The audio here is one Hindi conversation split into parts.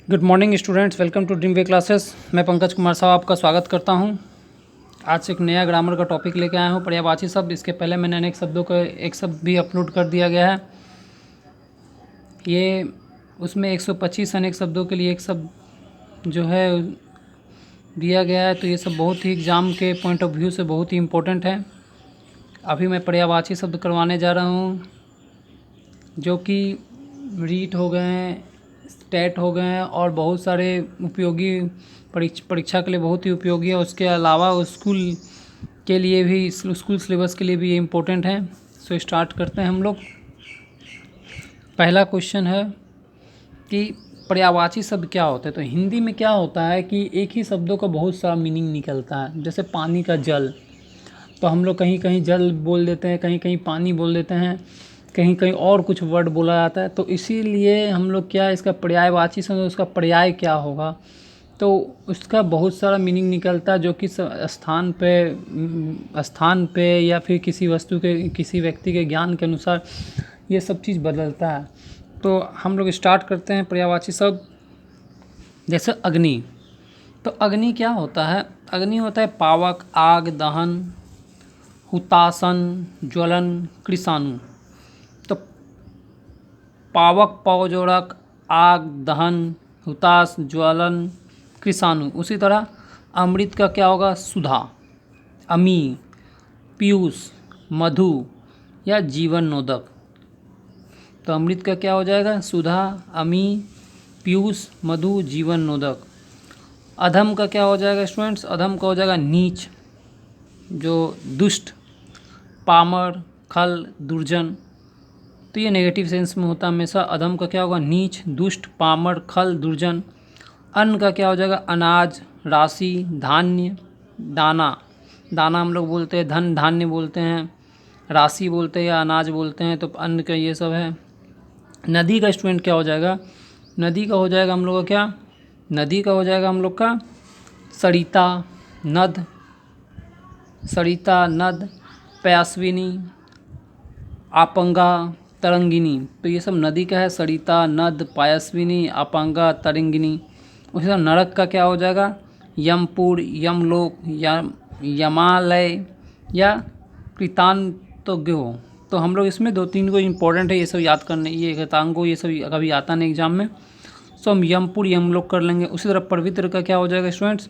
Good morning students, welcome to dream way classes. मैं पंकज कुमार साहब आपका स्वागत करता हूं। आज से एक नया ग्रामर का टॉपिक लेके आया हूं, पर्यायवाची शब्द। इसके पहले मैंने अनेक शब्दों का एक शब्द भी अपलोड कर दिया गया है। ये उसमें 125 अनेक शब्दों के लिए एक शब्द जो है दिया गया है, तो ये सब बहुत ही एग्ज़ाम के पॉइंट ऑफ व्यू से बहुत ही इम्पोर्टेंट है। अभी मैं पर्यायवाची शब्द करवाने जा रहा हूँ, जो कि रीट हो गए हैं, स्टेट हो गए हैं और बहुत सारे उपयोगी परीक्षा के लिए बहुत ही उपयोगी है। उसके अलावा स्कूल के लिए भी, स्कूल सिलेबस के लिए भी ये इम्पोर्टेंट है। सो स्टार्ट करते हैं हम लोग। पहला क्वेश्चन है कि पर्यायवाची शब्द क्या होते हैं। तो हिंदी में क्या होता है कि एक ही शब्दों का बहुत सारा मीनिंग निकलता है। जैसे पानी का जल, तो हम लोग कहीं कहीं जल बोल देते हैं, कहीं कहीं पानी बोल देते हैं, कहीं कहीं और कुछ वर्ड बोला जाता है। तो इसीलिए हम लोग क्या, इसका पर्यायवाची शब्द, उसका पर्याय क्या होगा, तो उसका बहुत सारा मीनिंग निकलता है, जो कि स्थान पे या फिर किसी वस्तु के, किसी व्यक्ति के ज्ञान के अनुसार ये सब चीज़ बदलता है। तो हम लोग स्टार्ट करते हैं पर्यायवाची शब्द। जैसे अग्नि, तो अग्नि क्या होता है? अग्नि होता है पावक, आग, दहन, हुतासन, ज्वलन, कृषाणु। तो पावक, पौजोड़क, आग, दहन, हुतास, ज्वलन, कृषाणु। उसी तरह अमृत का क्या होगा? सुधा, अमी, पीयूष, मधु या जीवनोदक। तो अमृत का क्या हो जाएगा? सुधा, अमी, पीयूष, मधु, जीवनोदक। अधम का क्या हो जाएगा स्टूडेंट्स? अधम का हो जाएगा नीच, जो दुष्ट, पामर, खल, दुर्जन। तो ये नेगेटिव सेंस में होता है हमेशा। अधम का क्या होगा? नीच, दुष्ट, पामर, खल, दुर्जन। अन्न का क्या हो जाएगा? अनाज, राशि, धान्य, दाना। दाना हम लोग बोलते हैं, धन धान्य बोलते हैं, राशि बोलते हैं या अनाज बोलते हैं। तो अन्न का ये सब है। नदी का स्टूडेंट क्या हो जाएगा? नदी का हो जाएगा हम लोग का क्या? नदी का हो जाएगा हम लोग का सरिता, नद, सरिता, नद, पयास्विनी, आपंगा, तरंगिनी। तो ये सब नदी का है, सरिता, नद, पायस्विनी, आपंगा, तरंगिनी। उसी तरह नरक का क्या हो जाएगा? यमपुर, यमलोक, यमालय या कृतांतोग्यो। तो हम लोग इसमें 2-3 को इम्पोर्टेंट है, ये सब याद करने, ये कृतांगो, ये सब कभी आता नहीं एग्जाम में। सो हम यमपुर, यमलोक कर लेंगे। उसी तरह पवित्र का क्या हो जाएगा स्टूडेंट्स?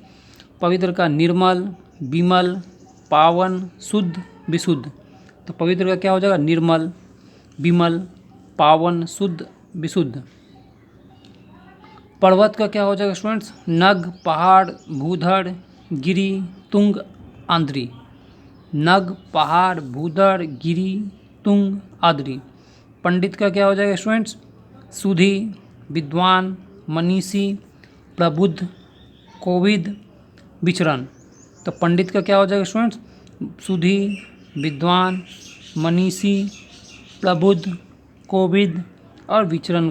पवित्र का निर्मल, विमल, पावन, शुद्ध, विशुद्ध। तो पवित्र का क्या हो जाएगा? निर्मल, विमल, पावन, शुद्ध, विशुद्ध। पर्वत का क्या हो जाएगा स्टूडेंट्स? नग, पहाड़, भूधड़, गिरी, तुंग, आंध्री। नग, पहाड़, भूधड़, गिरी, तुंग, आंध्री। पंडित का क्या हो जाएगा स्टूडेंट्स? सुधी, विद्वान, मनीषी, प्रबुद्ध, कोविद, विचरण। तो पंडित का क्या हो जाएगा स्टूडेंट्स? सुधी, विद्वान, मनीषी, प्रबुद्ध, कोविद और विचरण,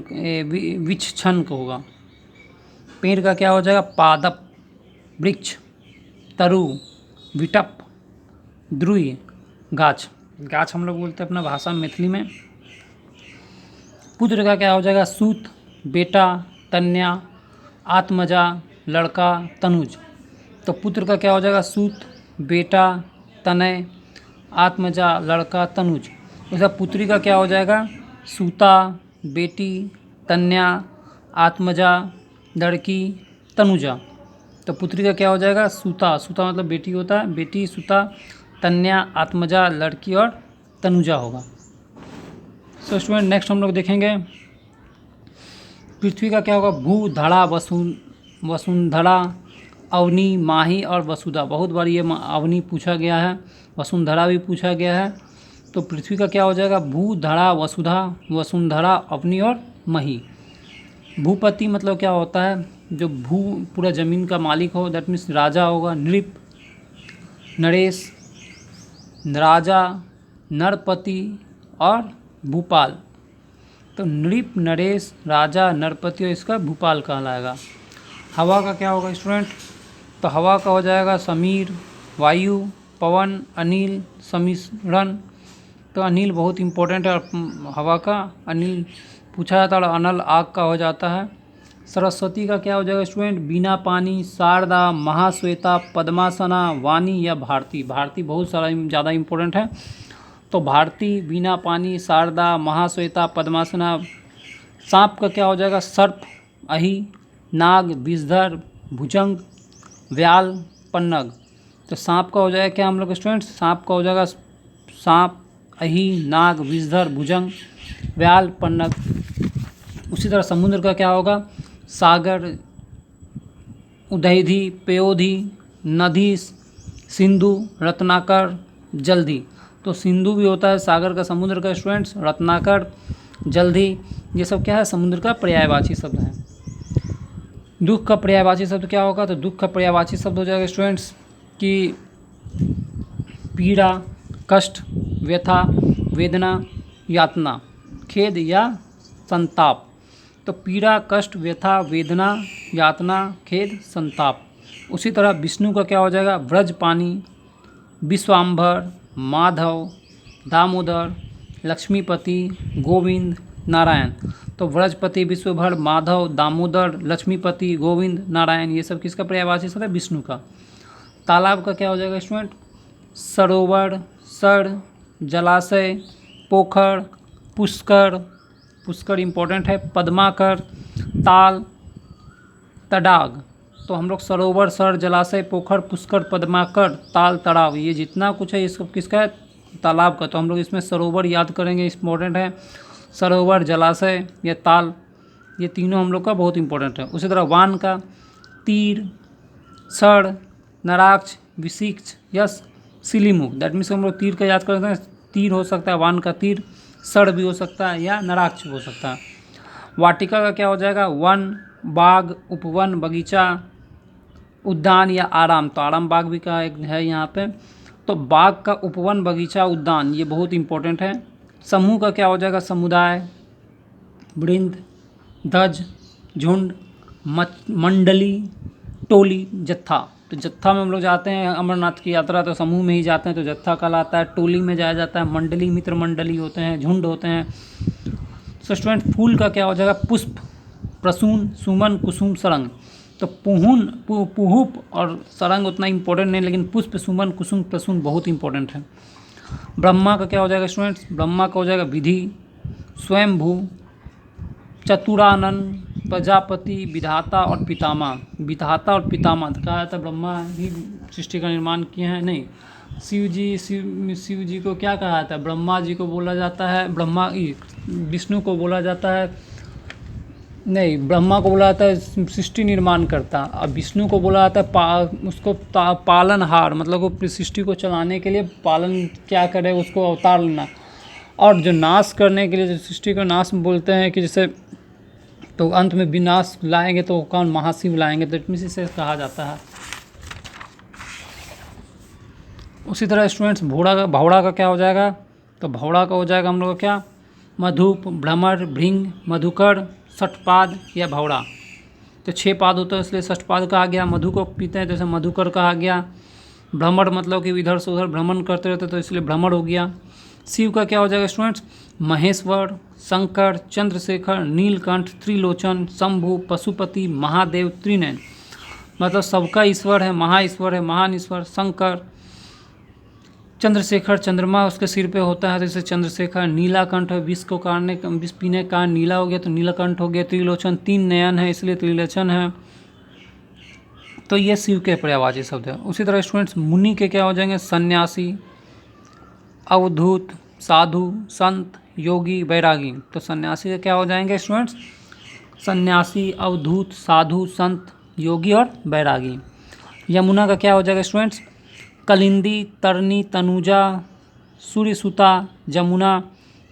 विचक्षण का होगा। पेड़ का क्या हो जाएगा? पादप, वृक्ष, तरु, विटप, द्रुय, गाछ। गाछ हम लोग बोलते हैं अपना भाषा मैथिली में। पुत्र का क्या हो जाएगा? सूत, बेटा, कन्या, आत्मजा, लड़का, तनुज। तो पुत्र का क्या हो जाएगा? सूत, बेटा, तनय, आत्मजा, लड़का, तनुज। उसका पुत्री का क्या हो जाएगा? सूता, बेटी, कन्या, आत्मजा, लड़की, तनुजा। तो पुत्री का क्या हो जाएगा? सूता। सूता मतलब बेटी होता है, बेटी, सूता, कन्या, आत्मजा, लड़की और तनुजा होगा। सो स्टूडेंट नेक्स्ट हम लोग देखेंगे पृथ्वी का क्या होगा? भू, धड़ा, वसुंधरा, अवनी, माही और वसुधा। बहुत बार ये अवनी पूछा गया है, वसुंधरा भी पूछा गया है। तो पृथ्वी का क्या हो जाएगा? भू, धड़ा, वसुधा, वसुंधरा, अवनी और मही। भूपति मतलब क्या होता है? जो भू पूरा ज़मीन का मालिक हो, दैट मीन्स राजा होगा। नृप, नरेश, राजा, नरपति और भूपाल। तो नृप, नरेश, राजा, नरपति और इसका भूपाल कहलाएगा। हवा का क्या होगा स्टूडेंट? तो हवा का हो जाएगा समीर, वायु, पवन, अनिल, समिश्रण। तो अनिल बहुत इंपॉर्टेंट है हवा का। अनिल पूछा जाता है। अनल आग का हो जाता है। सरस्वती का क्या हो जाएगा स्टूडेंट? बीना पानी, शारदा, महाश्वेता, पद्मासना, वाणी या भारती। भारती बहुत सारा ज़्यादा इम्पोर्टेंट है, तो भारती, बीना पानी, शारदा, महाश्वेता, पद्मासना। सांप का क्या हो जाएगा? सर्प, अहि, नाग, विषधर, भुजंग, व्याल, पन्नग। तो सांप का हो जाएगा क्या हम लोग स्टूडेंट्स? सांप का हो जाएगा सांप, अहि, नाग, विषधर, भुजंग, व्याल, पन्नग। उसी तरह समुद्र का क्या होगा? सागर, उदयधि, पयोधि, नदी, सिंधु, रत्नाकर, जलधि। तो सिंधु भी होता है सागर का, समुद्र का स्टूडेंट्स, रत्नाकर, जलधि, ये सब क्या है? समुद्र का पर्यायवाची शब्द है। दुख का पर्यायवाची शब्द क्या होगा? तो दुख का पर्यायवाची शब्द हो जाएगा स्टूडेंट्स कि पीड़ा, कष्ट, व्यथा, वेदना, यातना, खेद या संताप। तो पीड़ा, कष्ट, व्यथा, वेदना, यातना, खेद, संताप। उसी तरह विष्णु का क्या हो जाएगा? ब्रज पानी, विश्वाम्भर, माधव, दामोदर, लक्ष्मीपति, गोविंद, नारायण। तो व्रजपति, विश्वभर, माधव, दामोदर, लक्ष्मीपति, गोविंद, नारायण, ये सब किसका पर्यायवाची शब्द है? विष्णु का। तालाब का क्या हो जाएगा स्टूडेंट? सरोवर, सर, जलाशय, पोखर, पुष्कर, पुष्कर इम्पोर्टेंट है, पद्माकर, ताल, तडाग। तो हम लोग सरोवर, सर, जलाशय, पोखर, पुष्कर, पद्माकर, ताल, तड़ाव, ये जितना कुछ है ये सब किसका है? तालाब का। तो हम लोग इसमें सरोवर याद करेंगे, इम्पोर्टेंट है। सरोवर, जलाशय या ताल, ये तीनों हम लोग का बहुत इंपॉर्टेंट है। उसी तरह वान का तीर, सड़, नराक्ष, विशिक्ष, यश, सिलीमुख। दैट मीन्स हम लोग तीर का याद करते हैं, तीर हो सकता है वान का तीर, सड़ भी हो सकता है या नराक्ष भी हो सकता है। वाटिका का क्या हो जाएगा? वन, बाग, उपवन, बगीचा, उद्यान या आराम। तो आराम बाग भी का एक है यहाँ पे। तो बाग का उपवन, बगीचा, उद्यान, ये बहुत इंपॉर्टेंट है। समूह का क्या हो जाएगा? समुदाय, वृंद, दज, झुंड, मंडली, टोली, जत्था। तो जत्था में हम लोग जाते हैं अमरनाथ की यात्रा, तो समूह में ही जाते हैं तो जत्था कहलाता है। टोली में जाया जाता है, मंडली, मित्र मंडली होते हैं, झुंड होते हैं। सो स्टूडेंट फूल का क्या हो जाएगा? पुष्प, प्रसून, सुमन, कुसुम, सरंग। तो पुहुप और सरंग उतना इम्पोर्टेंट नहीं, लेकिन पुष्प, सुमन, कुसुम, प्रसून बहुत इंपॉर्टेंट है। ब्रह्मा का क्या हो जाएगा स्टूडेंट्स? ब्रह्मा का हो जाएगा विधि, स्वयंभू, चतुरानन, प्रजापति, विधाता और पितामह। विधाता और पितामह कहा जाता है ब्रह्मा ही सृष्टि का निर्माण किए हैं, नहीं। शिव जी को क्या कहा जाता है? ब्रह्मा जी को बोला जाता है, विष्णु को बोला जाता है, नहीं, ब्रह्मा को बोला जाता है सृष्टि निर्माण करता, और विष्णु को बोला जाता है उसको पालनहार, मतलब वो सृष्टि को चलाने के लिए पालन क्या करे, उसको अवतार लेना। और जो नाश करने के लिए, जो सृष्टि को नाश बोलते हैं कि जैसे, तो अंत में विनाश लाएंगे तो कौन? महाशिव लाएंगे, तो इसे कहा जाता है। उसी तरह स्टूडेंट्स भौड़ा का क्या हो जाएगा? तो भौड़ा का हो जाएगा हम लोग का क्या? मधुप, भ्रमर, भृंग, मधुकर, षटपाद या भौड़ा। तो 6 पाद होता है इसलिए षटपाद कहा गया। मधु को पीते हैं तो इसे मधुकर कहा गया। भ्रमर मतलब कि इधर से उधर भ्रमण करते रहते तो इसलिए भ्रमर हो गया। शिव का क्या हो जाएगा स्टूडेंट्स? महेश्वर, शंकर, चंद्रशेखर, नीलकंठ, त्रिलोचन, शंभु, पशुपति, महादेव, त्रिनयन। मतलब सबका ईश्वर है, महाईश्वर है, महान ईश्वर शंकर। चंद्रशेखर, चंद्रमा उसके सिर पे होता है तो इसे चंद्रशेखर। नीलाकंठ है, विष पीने का नीला हो गया तो नीलकंठ हो गया। त्रिलोचन, 3 नयन है इसलिए त्रिलोचन है। तो ये शिव के पर्यायवाची शब्द है। उसी तरह स्टूडेंट्स मुनि के क्या हो जाएंगे? सन्यासी, अवधूत, साधु, संत, योगी, बैरागी। तो सन्यासी के क्या हो जाएंगे स्टूडेंट्स? सन्यासी, अवधूत, साधु, संत, योगी और बैरागी। यमुना का क्या हो जाएगा स्टूडेंट्स? कलिंदी, तरनी, तनुजा, सूर्यसुता, जमुना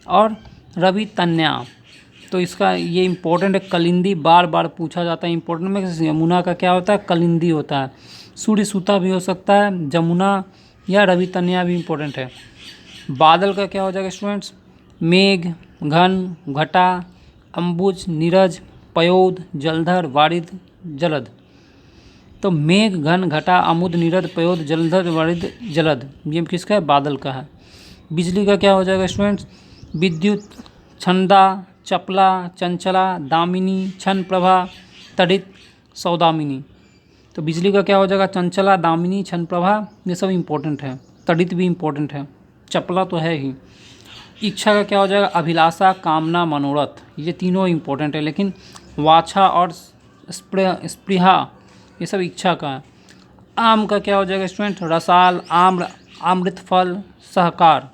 और रवि तन्या। तो इसका ये इम्पोर्टेंट है, कलिंदी बार बार पूछा जाता है इम्पोर्टेंट में। यमुना का क्या होता है? कलिंदी होता है। सूर्यसुता भी हो सकता है, जमुना या रवि तन्या भी इम्पोर्टेंट है। बादल का क्या हो जाएगा स्टूडेंट्स? मेघ, घन, घटा, अम्बुज, नीरज, पयोद, जलधर, वारिद, जलद। तो मेघ, घन, घटा, अमुद, नीरद, पयोद, जलधर, वारिद, जलद, ये किसका है? बादल का है। बिजली का क्या हो जाएगा स्टूडेंट्स? विद्युत, छंदा, चपला, चंचला, दामिनी, छन प्रभा, तड़ित, सौदामिनी। तो बिजली का क्या हो जाएगा, चंचला, दामिनी, छनप्रभा, ये सब इंपॉर्टेंट है। तड़ित भी इंपॉर्टेंट है, चपला तो है ही। इच्छा का क्या हो जाएगा, अभिलाषा, कामना, मनोरथ, ये तीनों इंपॉर्टेंट है। लेकिन वाछा और स्पृहा ये सब इच्छा का है। आम का क्या हो जाएगा स्टूडेंट, रसाल, आम्र, अमृत फल, सहकार।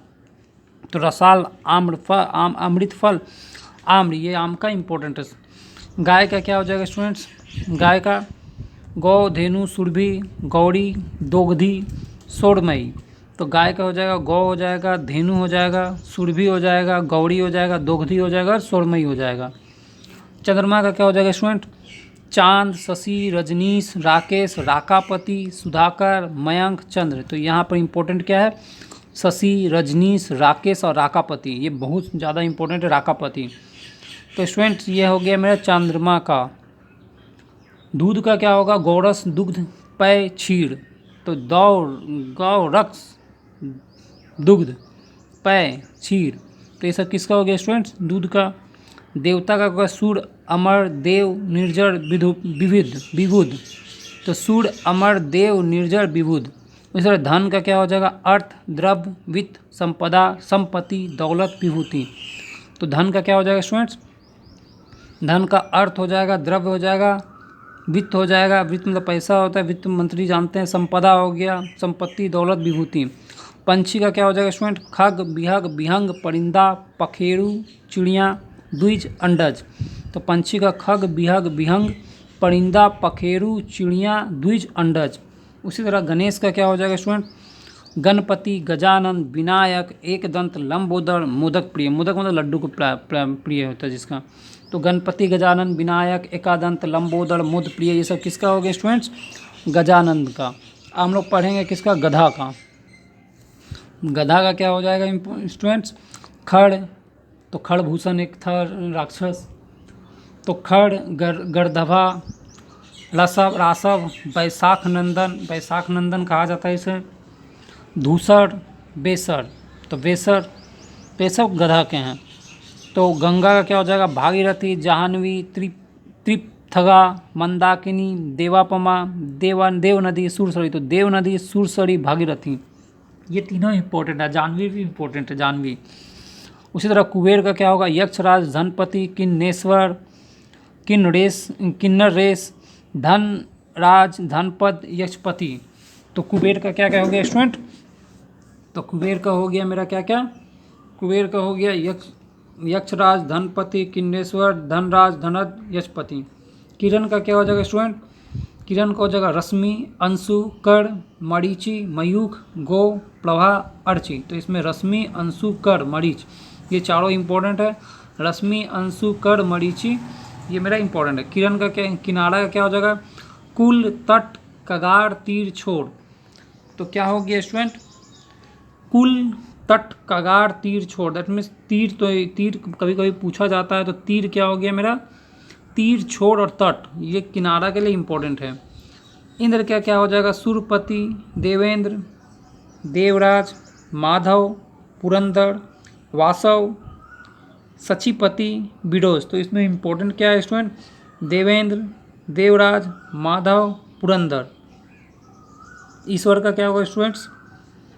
तो रसाल, आम्र फल, अमृत फल, आम्र, ये आम का इंपॉर्टेंट है। गाय का क्या हो जाएगा स्टूडेंट्स, गाय का गौ, धेनु, सुरभि, गौरी, दोग्धी, सोरमयी। तो गाय का हो जाएगा गौ हो जाएगा, धेनु हो जाएगा, सुरभि हो जाएगा, गौरी हो जाएगा, दोग्धी हो जाएगा और सोरमयी हो जाएगा। चंद्रमा का क्या हो जाएगा स्टूडेंट, चांद, शशि, रजनीश, राकेश, राकापति, सुधाकर, मयंक, चंद्र। तो यहाँ पर इंपॉर्टेंट क्या है, शशि, रजनीश, राकेश और राकापति, ये बहुत ज़्यादा इंपॉर्टेंट है राकापति। तो स्टूडेंट्स ये हो गया मेरा चंद्रमा का। दूध का क्या होगा, गौरस, दुग्ध, पय, क्षीर। तो गौ, रक्स, दुग्ध, पय, क्षीर। तो ये सब किसका हो गया स्टूडेंट्स, दूध का। देवता का होगा सूर्य, अमर, देव, निर्जर, विबुध। तो सूर्य, अमर, देव, निर्जर, विबुध। इस तरह धन का क्या हो जाएगा, अर्थ, द्रव्य, वित्त, संपदा, संपत्ति, दौलत, विभूति। तो धन का क्या हो जाएगा स्टूडेंट्स, धन का अर्थ हो जाएगा, द्रव्य हो जाएगा, वित्त हो जाएगा, वित्त मतलब पैसा होता है, वित्त मंत्री जानते हैं, संपदा हो गया, संपत्ति, दौलत, विभूति। पंछी का क्या हो जाएगा स्टूडेंट, खग, बिहग, बिहंग, परिंदा, पखेरु, चिड़िया, द्विज, अंडज। तो पंछी का खग, बिहग, बिहंग, परिंदा, पखेरु, चिड़िया, द्विज, अंडज। उसी तरह गणेश का क्या हो जाएगा स्टूडेंट, गणपति, गजानन, विनायक, एकदंत, लंबोदर, मोदक प्रिय। मोदक मतलब लड्डू को प्रिय होता है जिसका। तो गणपति, गजानन, विनायक, एकादंत, लंबोदर, मोद प्रिय, ये सब किसका हो गया स्टूडेंट्स, गजानंद का। हम लोग पढ़ेंगे किसका, गधा का। गधा का क्या हो जाएगा स्टूडेंट्स, खड़। तो खड़भूषण एक था राक्षस। तो खड़, गर्दभा, रसव, रासव, वैशाख नंदन, वैशाख नंदन कहा जाता है इसे। धूसर, बेसर। तो बेसर, ये सब गधा के हैं। तो गंगा का क्या हो जाएगा, भागीरथी, जाह्नवी, त्रिपथगा, मंदाकिनी, देवापमा, देव नदी, सुरसरी। तो देव नदी, सुरसरी, भागीरथी, ये तीनों इंपॉर्टेंट है। जाह्नवी भी इंपॉर्टेंट है, जाह्नवी। उसी तरह कुबेर का क्या होगा, यक्षराज, धनपति, किन्नेश्वर, किन्नर रेश, धन राज, धनपद, यक्षपति। तो कुबेर का क्या क्या हो गया स्टूडेंट, तो कुबेर का हो गया मेरा क्या क्या, कुबेर का हो गया यक्षराज, धनपति, किन्नेश्वर, धनराज, धनद, यक्षपति। किरण का क्या हो जाएगा स्टूडेंट, किरण का हो जाएगा रश्मि, अंशु, कर्ण, मरीचि, मयूख, गो, प्रभा, अर्ची। तो इसमें रश्मि, अंशु, कर्ण, मरीच, ये चारों इंपॉर्टेंट है। रश्मि, अंशु, कर्ण, मरीचि, ये मेरा इंपॉर्टेंट है। किरण का क्या, किनारा का क्या हो जाएगा, कुल, तट, कगार, तीर, छोर। तो क्या हो गया स्टूडेंट, कुल, तट, कगार, तीर, छोर। दैट मीन्स तीर, तो तीर कभी कभी पूछा जाता है, तो तीर क्या हो गया मेरा, तीर, छोर और तट, ये किनारा के लिए इंपॉर्टेंट है। इंद्र क्या क्या हो जाएगा, सुरपति, देवेंद्र, देवराज, माधव, पुरंदर, वासव, सचिपति, बिडोज। तो इसमें इंपॉर्टेंट क्या है स्टूडेंट, देवेंद्र, देवराज, माधव, पुरंदर। ईश्वर का क्या होगा स्टूडेंट्स,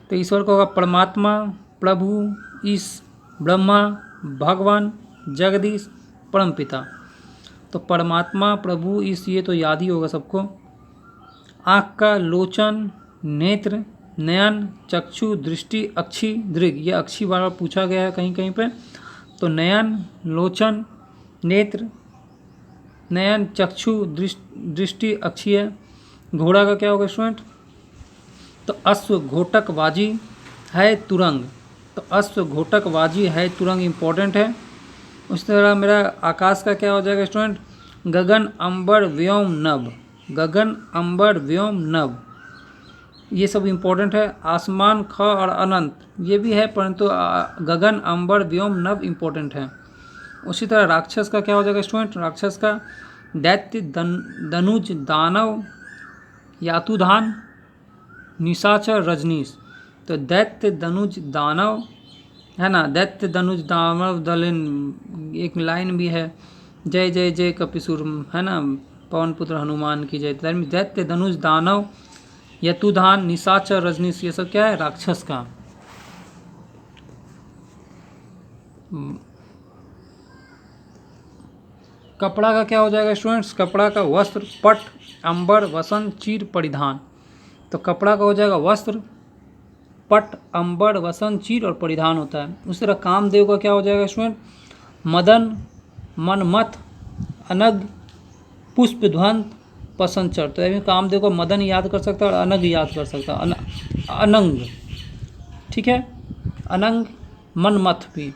तो ईश्वर का होगा परमात्मा, प्रभु, ईश, ब्रह्मा, भगवान, जगदीश, परमपिता। तो परमात्मा, प्रभु, ईश, ये तो याद ही होगा सबको। आँख का लोचन, नेत्र, नयन, चक्षु, दृष्टि, अक्षी, दृग, ये अक्षी बार बार पूछा गया है कहीं कहीं पे। तो नयन, लोचन, नेत्र, नयन, चक्षु, दृष्टि, अक्षी है। घोड़ा का क्या होगा स्टूडेंट, तो अश्व, घोटक, वाजी है, तुरंग। तो अश्व, घोटक, वाजी है, तुरंग इंपॉर्टेंट है। उस तरह मेरा आकाश का क्या हो जाएगा स्टूडेंट, गगन, अंबर, व्योम, नभ। गगन, अंबर, व्योम, नभ, ये सब इंपॉर्टेंट है। आसमान, ख और अनंत, ये भी है, परंतु गगन, अंबर, व्योम, नभ इंपॉर्टेंट है। उसी तरह राक्षस का क्या हो जाएगा स्टूडेंट, राक्षस का दैत्य, दनुज, दानव, यातुधान, निशाचर, रजनीश। तो दैत्य, दनुज, दानव है ना, दैत्य, दनुज, दानव दलिन, एक लाइन भी है, जय जय जय कपिसुर है ना, पवन पुत्र हनुमान की जय। दैत्य, धनुष, दानव, यतुधान, निशाचर, रजनीश, ये सब क्या है? राक्षस का। कपड़ा का क्या हो जाएगा स्टूडेंट्स? कपड़ा का वस्त्र, पट, अंबर, वसंत, चीर, परिधान। तो कपड़ा का हो जाएगा वस्त्र, पट, अंबर, वसंत, चीर और परिधान होता है। उसी तरह कामदेव का क्या हो जाएगा स्टूडेंट? मदन, मनमथ, अनग, पुष्पध्वंत, पसंचर। तो अभी कामदेव को मदन याद कर सकता है और अनग याद कर सकता है, अनंग, ठीक है, अनंग, मनमथ भी।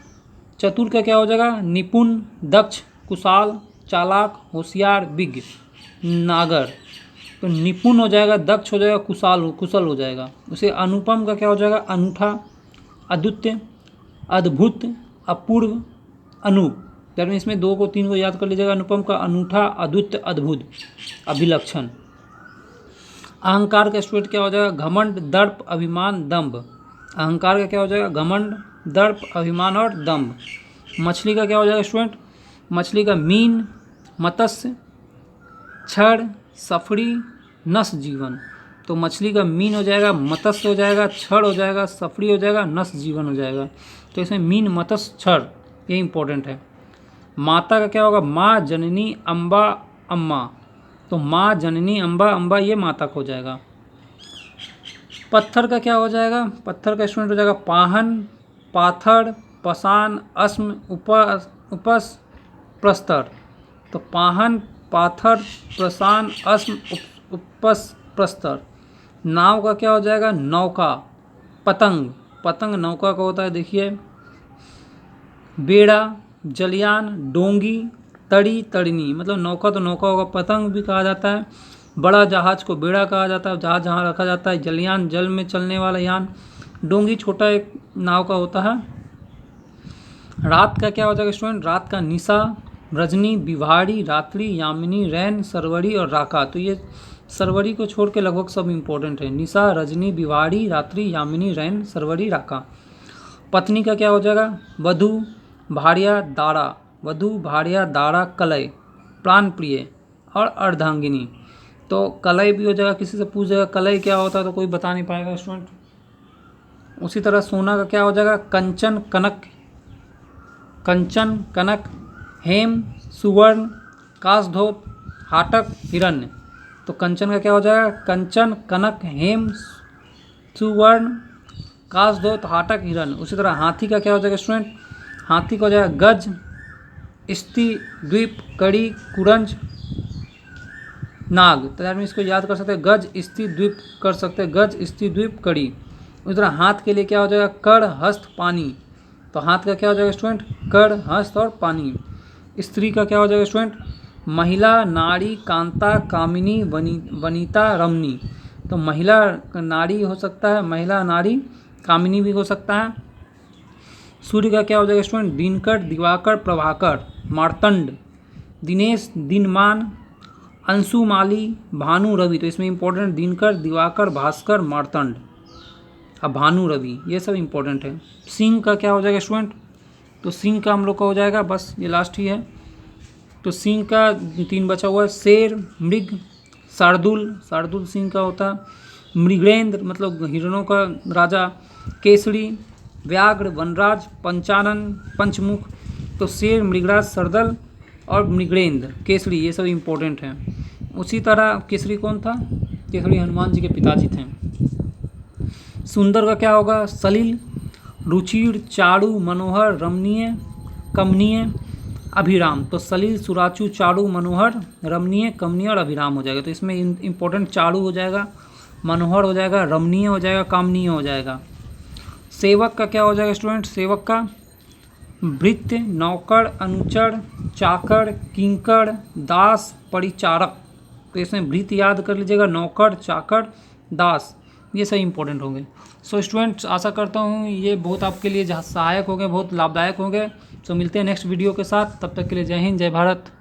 चतुर का क्या हो जाएगा? निपुण, दक्ष, कुशाल, चालाक, होशियार, विज्ञ, नागर। तो निपुण हो जाएगा, दक्ष हो जाएगा, कुशल हो जाएगा। उसे अनुपम का क्या हो जाएगा? अनूठा, अद्वितीय, अद्भुत, अपूर्व, अनूप। यानी इसमें 2 को 3 को याद कर लीजिएगा। अनुपम का अनूठा, अद्वितीय, अद्भुत, अभिलक्षण। अहंकार का स्टूडेंट क्या हो जाएगा? घमंड, दर्प, अभिमान, दंभ। अहंकार का क्या हो जाएगा? घमंड, दर्प, अभिमान और दंभ। मछली का क्या हो जाएगा स्टूडेंट? मछली का मीन, मत्स्य, क्षण, सफड़ी, नस जीवन। तो मछली का मीन हो जाएगा, मत्स्य हो जाएगा, क्षण हो जाएगा, सफड़ी हो जाएगा, नस जीवन हो जाएगा। तो इसमें मीन, मत्स्य, क्षण ये इंपॉर्टेंट है। माता का क्या होगा? माँ, जननी, अम्बा, अम्मा। तो माँ, जननी, अम्बा, अम्बा ये माता को हो जाएगा। पत्थर का क्या हो जाएगा? पत्थर का स्टूडेंट हो जाएगा पाहन, पाथर, पसान, अस्म, उपस, प्रस्तर। तो पाहन, पाथर, प्रसान, अस्म, उपस, प्रस्तर। नाव का क्या हो जाएगा? नौका, पतंग, पतंग नौका का होता है, देखिए। बेड़ा, जलयान, डोंगी, तड़ी, तड़नी। मतलब नौका तो नौका होगा, पतंग भी कहा जाता है। बड़ा जहाज को बेड़ा कहा जाता है, जहाज जहाँ रखा जाता है। जलयान, जल में चलने वाला यान। डोंगी छोटा एक नाव का होता है। रात का क्या हो जाएगा स्टूडेंट? रात का निशा, रजनी, बिहाड़ी, रात्रि, यामिनी, रैन, सरवरी और राका। तो ये सरवरी को छोड़ के लगभग सब इंपॉर्टेंट है। निशा, रजनी, बिहाड़ी, रात्रि, यामिनी, रैन, सरवरी, राका। पत्नी का क्या हो जाएगा? वधु, भार्या, दारा। वधु, भार्या, दारा, कलय, प्राण प्रिय और अर्धांगिनी। तो कलय भी हो जाएगा, किसी से पूछ जाएगा कलय क्या होता है तो कोई बता नहीं पाएगा स्टूडेंट। उसी तरह सोना का क्या हो जाएगा? कंचन, कनक, कंचन, कनक, हेम, सुवर्ण, काशधोत, हाटक, हिरण्य। तो कंचन का क्या हो जाएगा? कंचन, कनक, हेम, सुवर्ण, काशधोत, हाटक, हिरण्य। उसी तरह हाथी का क्या हो जाएगा स्टूडेंट? हाथी का हो जाएगा गज, स्ति, द्वीप, कड़ी, कुरंज, नाग। तो आदमी इसको याद कर सकते हैं, गज, स्ति, द्वीप कर सकते हैं, गज, स्ति, द्वीप, कड़ी। उसी तरह हाथ के लिए क्या हो जाएगा? कर, हस्त, पानी। तो हाथ का क्या हो जाएगा स्टूडेंट? कर, हस्त और पानी। स्त्री का क्या हो जाएगा स्टूडेंट? महिला, नारी, कांता, कामिनी, वनिता, रमणी। तो महिला नारी हो सकता है, महिला नारी, कामिनी भी हो सकता है। सूर्य का क्या हो जाएगा स्टूडेंट? दिनकर, दिवाकर, प्रभाकर, मार्तंड, दिनेश, दिनमान, अंशुमाली, भानु, रवि। तो इसमें इंपॉर्टेंट दिनकर, दिवाकर, भास्कर, मार्तंड, अब भानु, रवि ये सब इंपॉर्टेंट है। सिंह का क्या हो जाएगा स्टूडेंट? तो सिंह का हम लोग का हो जाएगा, बस ये लास्ट ही है। तो सिंह का 3 बचा हुआ है। शेर, मृग, शार्दुल, शार्दुल सिंह का होता है। मृगेंद्र मतलब हिरणों का राजा। केसरी, व्याघ्र, वनराज, पंचानन, पंचमुख। तो शेर, मृगराज, सरदल और मृगेंद्र, केसरी ये सब इंपॉर्टेंट हैं। उसी तरह केसरी कौन था? केसरी हनुमान जी के पिताजी थे। सुंदर का क्या होगा? सलील, रुचिर, चारु, मनोहर, रमणीय, कमनीय, अभिराम। तो सलील, सुराचु, चारु, मनोहर, रमणीय, कमनीय और अभिराम हो जाएगा। तो इसमें इंपॉर्टेंट चारु हो जाएगा, मनोहर हो जाएगा, रमणीय हो जाएगा, कामनीय हो जाएगा। सेवक का क्या हो जाएगा स्टूडेंट? सेवक का भृत्य, नौकर, अनुचर, चाकर, किंकर, दास, परिचारक। तो इसमें भृत्य याद कर लीजिएगा, नौकर, चाकर, दास ये सब इंपॉर्टेंट होंगे। सो स्टूडेंट्स आशा करता हूँ ये बहुत आपके लिए सहायक होंगे, बहुत लाभदायक होंगे। सो मिलते हैं नेक्स्ट वीडियो के साथ, तब तक के लिए जय हिंद, जय भारत।